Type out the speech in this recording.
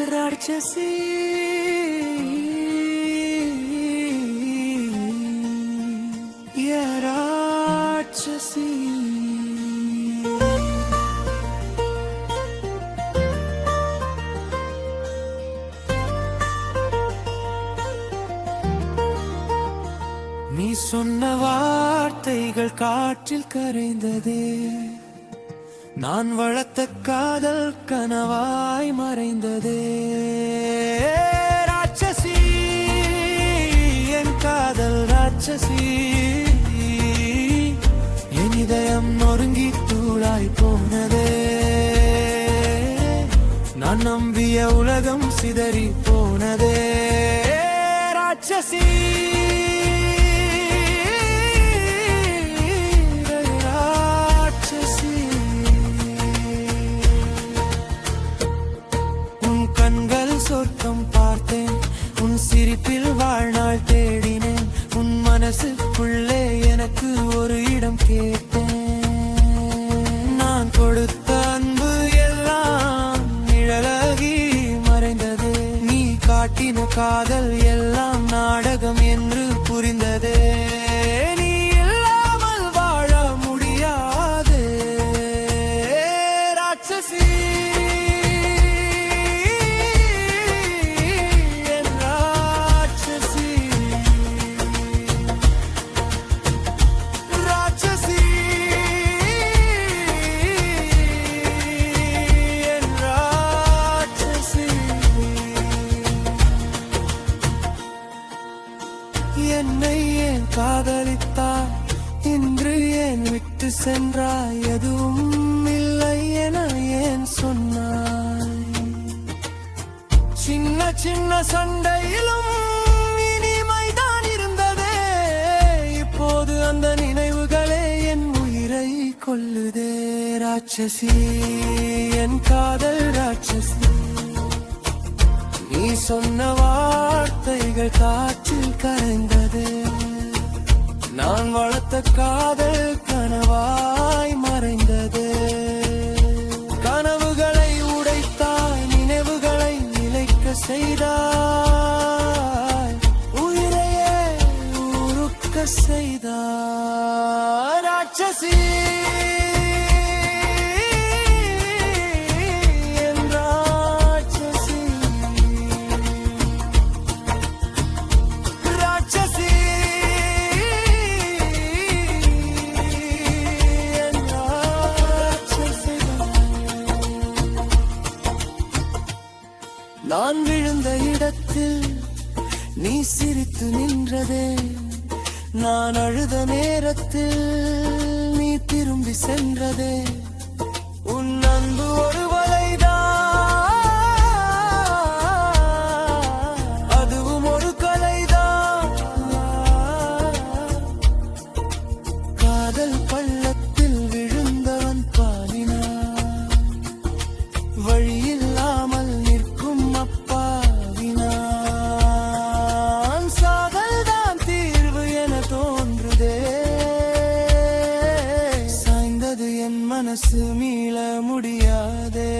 ராட்சசி ராட்சசி நீ சொன்ன வார்த்தைகள் காற்றில் கரைந்ததே, நான் வளர்த்த காதல் கனவாய் மறைந்ததே. ராட்சசி என் காதல் ராட்சசி, என் இதயம் நொறுங்கி தூளாய் போனதே. நான் நம்பிய உலகம் சிதறி போனதே. ராட்சசி சொர்க்கம் பார்த்தேன், உன் சிரிப்பில் வாழ்நாள் தேடினேன். உன் மனசுக்குள்ளே எனக்கு ஒரு இடம் கேட்டேன். நான் கொடுத்த அன்பு எல்லாம் நிழலாகி மறைந்தது. நீ காட்டின காதல் எல்லாம் நாடகம் என்று புரிந்ததே. நீ இல்லாமல் வாழ முடியாது ராட்சசி. என்னை ஏன் காதலித்தாய், இன்று ஏன் விட்டு சென்றாய், எதுவும் இல்லை என ஏன் சொன்னாய். சின்ன சின்ன சண்டையிலும் இனிமைதான் இருந்ததே, இப்போது அந்த நினைவுகளே என் உயிரை கொல்லுதே. ராட்சசி என் காதல் ராட்சசி, நீ சொன்ன வார்த்தைகள் காற்றில் கரைந்தது. நான் வளர்த்த காதல் கனவாய் மறைந்தது. கனவுகளை உடைத்தாய், நினைவுகளை நிலைக்க செய்தாய், உயிரையே உருக்க செய்தாய். ராட்சசி நான் விழுந்த இடத்தில் நீ சிரித்து நின்றதே, நான் அழுத நேரத்தில் நீ திரும்பி சென்றதே. உன் அன்பு ஒரு வலைதான், அதுவும் ஒரு கலைதான். காதல் பள்ளத்தில் விழுந்தவன் பாலினான், வழியில்லாமல் நிற்கும் அப்பாவினான். சாதல் தான் தீர்வு என தோன்றுதே, சாய்ந்தது என் மனசு மீள முடியாதே.